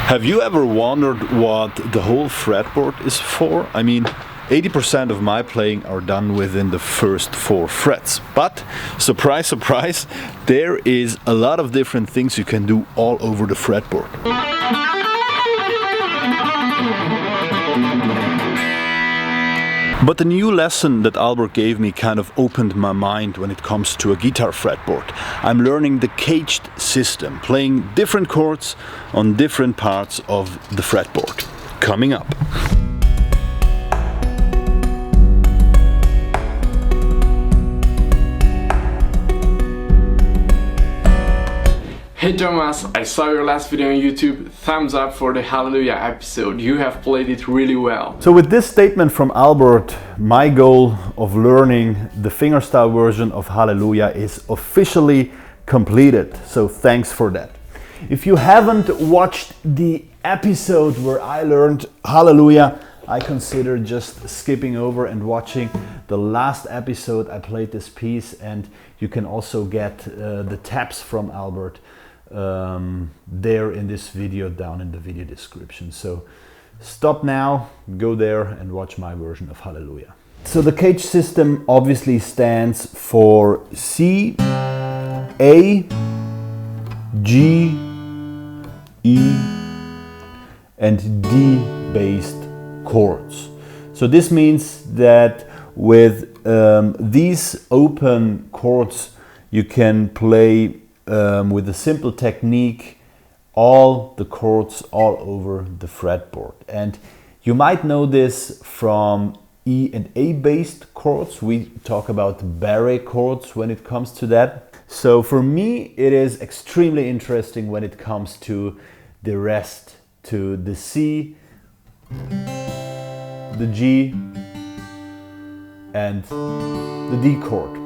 Have you ever wondered what the whole fretboard is for? I mean, 80% of my playing are done within the first 4 frets. But, surprise, surprise, there is a lot of different things you can do all over the fretboard. But the new lesson that Albert gave me kind of opened my mind when it comes to a guitar fretboard. I'm learning the CAGED system, playing different chords on different parts of the fretboard. Coming up. Hey Thomas, I saw your last video on YouTube. Thumbs up for the Halleluja episode. You have played it really well. So with this statement from Albert, my goal of learning the fingerstyle version of Halleluja is officially completed. So thanks for that. If you haven't watched the episode where I learned Halleluja, I consider just skipping over and watching the last episode. I played this piece, and you can also get the tabs from Albert there in this video, down in the video description. So stop now, go there and watch my version of Halleluja. So the CAGED system obviously stands for C, A, G, E and D based chords. So this means that with these open chords you can play with a simple technique all the chords all over the fretboard. And you might know this from E and A based chords. We talk about barre chords when it comes to that. So for me it is extremely interesting when it comes to the rest, to the C, the G and the D chord,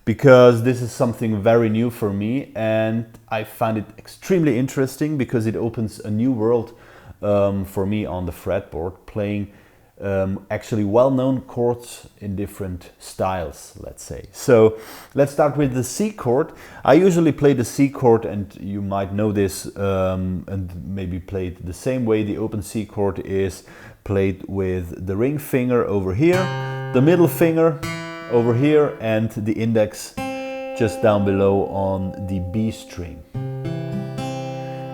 because this is something very new for me and I find it extremely interesting because it opens a new world for me on the fretboard, playing actually well-known chords in different styles, let's say. So let's start with the C chord. I usually play the C chord, and you might know this and maybe play it the same way. The open C chord is played with the ring finger over here, the middle finger over here and the index just down below on the B string.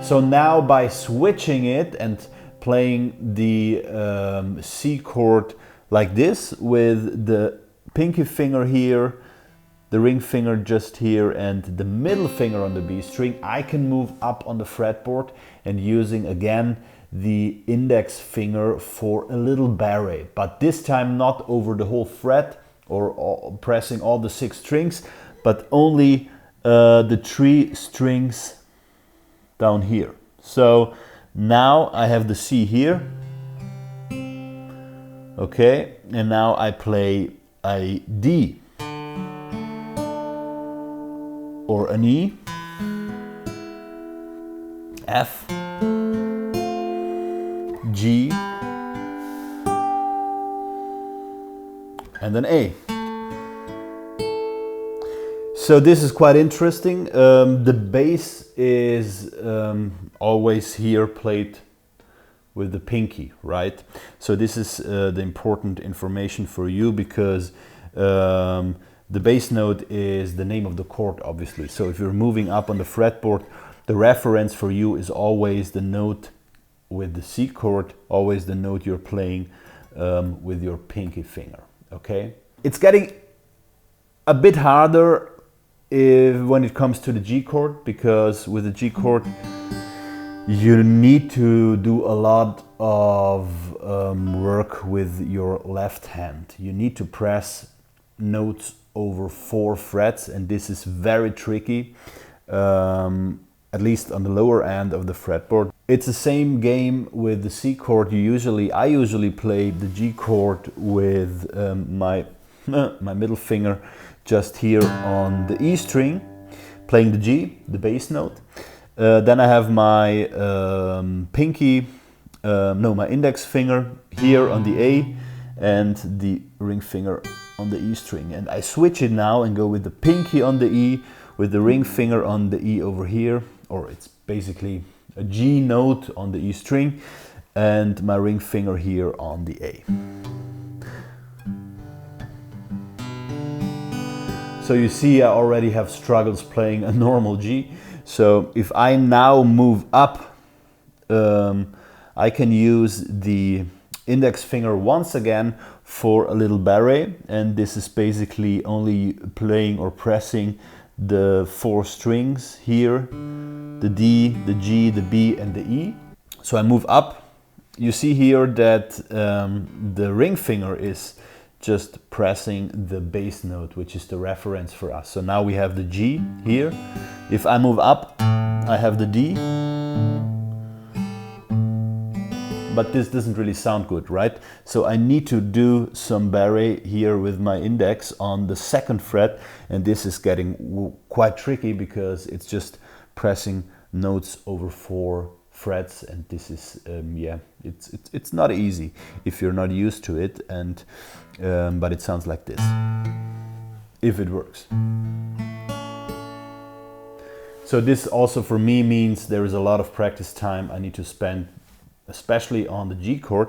So now by switching it and playing the C chord like this with the pinky finger here, the ring finger just here and the middle finger on the B string, I can move up on the fretboard and using again the index finger for a little barre, but this time not over the whole fret or pressing all the 6 strings, but only the 3 strings down here. So now I have the C here, okay, and now I play a D or an E, F, G and an A. So this is quite interesting. The bass is always here played with the pinky, right? So this is the important information for you, because the bass note is the name of the chord, obviously. So if you're moving up on the fretboard, the reference for you is always the note with the C chord, always the note you're playing with your pinky finger. Okay, it's getting a bit harder when it comes to the G chord, because with the G chord you need to do a lot of work with your left hand. You need to press notes over 4 frets, and this is very tricky, at least on the lower end of the fretboard. It's the same game with the C chord. I usually play the G chord with my middle finger just here on the E string, playing the G, the bass note. Then I have my my index finger here on the A and the ring finger on the E string. And I switch it now and go with the pinky on the E, with the ring finger on the E over here, or it's basically a G note on the E string and my ring finger here on the A. So you see I already have struggles playing a normal G. So if I now move up, I can use the index finger once again for a little barre, and this is basically only playing or pressing the 4 strings here, the D, the G, the B and the E. So I move up. You see here that the ring finger is just pressing the bass note, which is the reference for us. So now we have the G here. If I move up, I have the D. But this doesn't really sound good, right? So I need to do some barre here with my index on the 2nd fret, and this is getting quite tricky because it's just pressing notes over 4 frets, and this is yeah, it's not easy if you're not used to it, and but it sounds like this if it works. So this also for me means there is a lot of practice time I need to spend, especially on the G chord.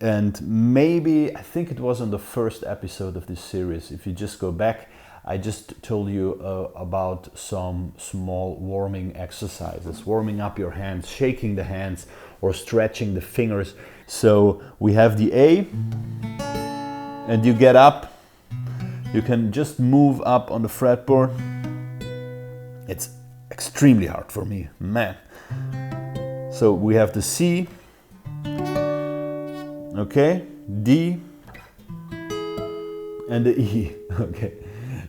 And maybe, I think it was on the first episode of this series, if you just go back, I just told you about some small warming exercises, warming up your hands, shaking the hands or stretching the fingers. So we have the A, and you get up, you can just move up on the fretboard. It's extremely hard for me, man. So we have the C, okay, D, and the E, okay.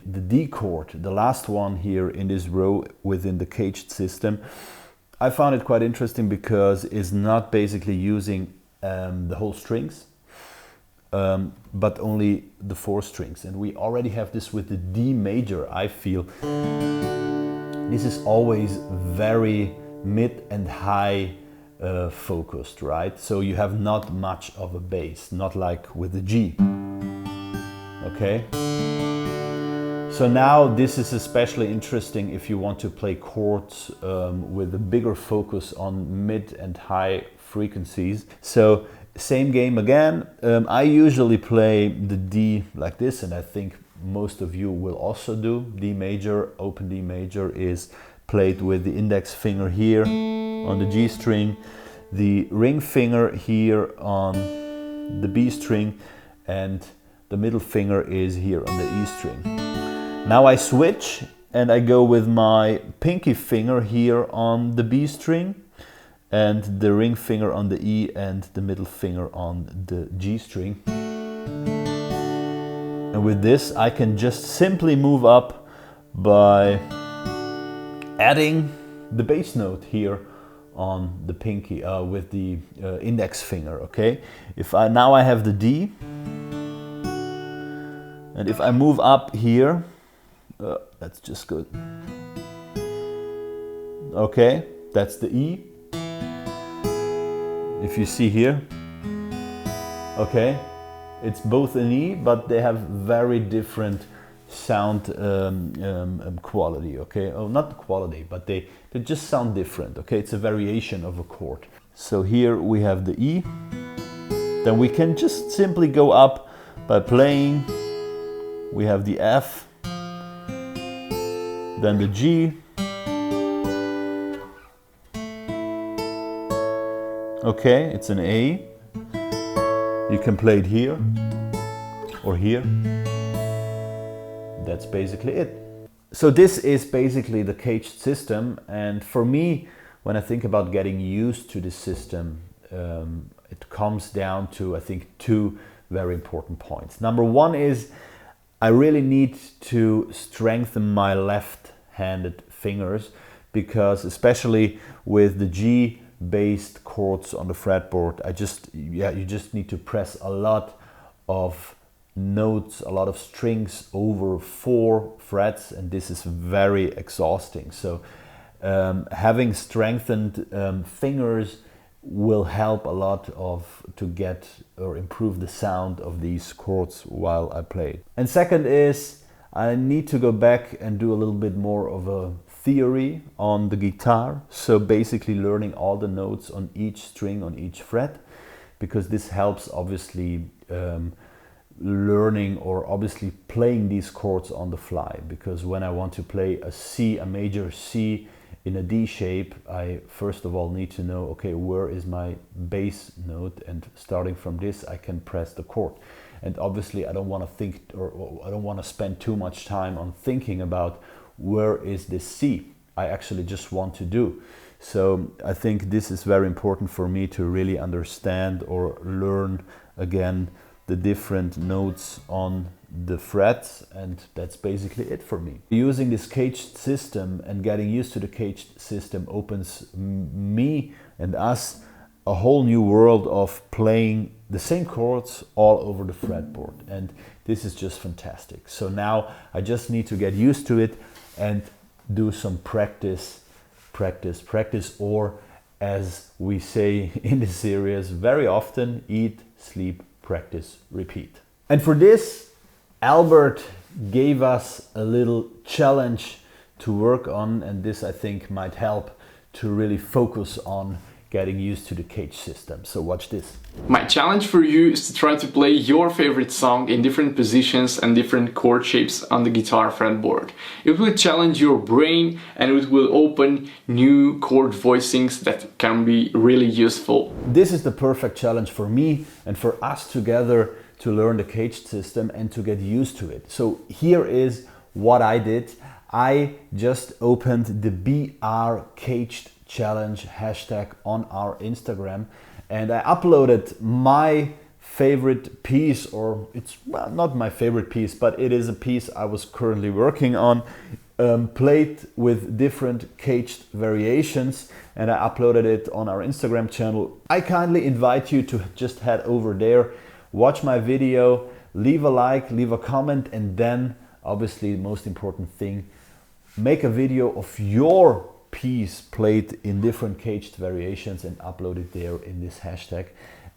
The D chord, the last one here in this row within the CAGED system, I found it quite interesting because it's not basically using the whole strings, but only the 4 strings. And we already have this with the D major, I feel. This is always very mid and high focused, right? So you have not much of a bass, not like with the G, okay? So now this is especially interesting if you want to play chords with a bigger focus on mid and high frequencies. So same game again. I usually play the D like this, and I think most of you will also do. D major, open D major is played with the index finger here on the G string, the ring finger here on the B string, and the middle finger is here on the E string. Now I switch and I go with my pinky finger here on the B string and the ring finger on the E and the middle finger on the G string. And with this I can just simply move up by adding the bass note here on the pinky with the index finger, okay? Now I have the D, and if I move up here, that's just good. Okay, that's the E. If you see here, okay, it's both an E, but they have very different sound quality, okay? Oh, not the quality, but they just sound different, okay? It's a variation of a chord. So here we have the E. Then we can just simply go up by playing. We have the F, then the G, okay, it's an A. You can play it here or here. That's basically it. So this is basically the CAGED system, and for me, when I think about getting used to this system, it comes down to, I think, 2 very important points. Number 1 is I really need to strengthen my left-handed fingers, because especially with the G-based chords on the fretboard, you just need to press a lot of notes, a lot of strings over 4 frets, and this is very exhausting. So having strengthened fingers will help a lot to get or improve the sound of these chords while I play. And second is I need to go back and do a little bit more of a theory on the guitar, so basically learning all the notes on each string, on each fret, because this helps obviously learning or obviously playing these chords on the fly. Because when I want to play a C, a major C in a D shape, I first of all need to know, okay, where is my bass note, and starting from this I can press the chord. And obviously I don't want to think, or I don't want to spend too much time on thinking about where is this C. I actually just want to do. So I think this is very important for me to really understand or learn again the different notes on the frets, and that's basically it for me. Using this CAGED system and getting used to the CAGED system opens me and us a whole new world of playing the same chords all over the fretboard, and this is just fantastic. So now I just need to get used to it and do some practice, or as we say in this series very often, eat, sleep, practice, repeat. And for this, Albert gave us a little challenge to work on, and this I think might help to really focus on getting used to the CAGED system. So watch this. My challenge for you is to try to play your favorite song in different positions and different chord shapes on the guitar fretboard. It will challenge your brain and it will open new chord voicings that can be really useful. This is the perfect challenge for me and for us together to learn the CAGED system and to get used to it. So here is what I did. I just opened the BR CAGED challenge hashtag on our Instagram, and I uploaded my favorite piece, or it's well, not my favorite piece, but it is a piece I was currently working on, played with different CAGED variations, and I uploaded it on our Instagram channel. I kindly invite you to just head over there, watch my video, leave a like, leave a comment, and then obviously the most important thing, make a video of your piece played in different CAGED variations and upload it there in this hashtag.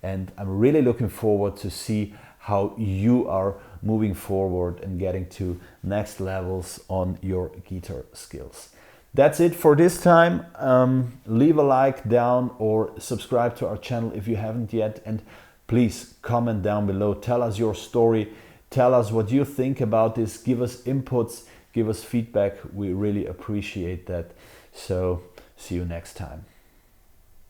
And I'm really looking forward to see how you are moving forward and getting to next levels on your guitar skills. That's it for this time. Leave a like down or subscribe to our channel if you haven't yet, and please comment down below. Tell us your story, tell us what you think about this, give us inputs, give us feedback. We really appreciate that. So see you next time.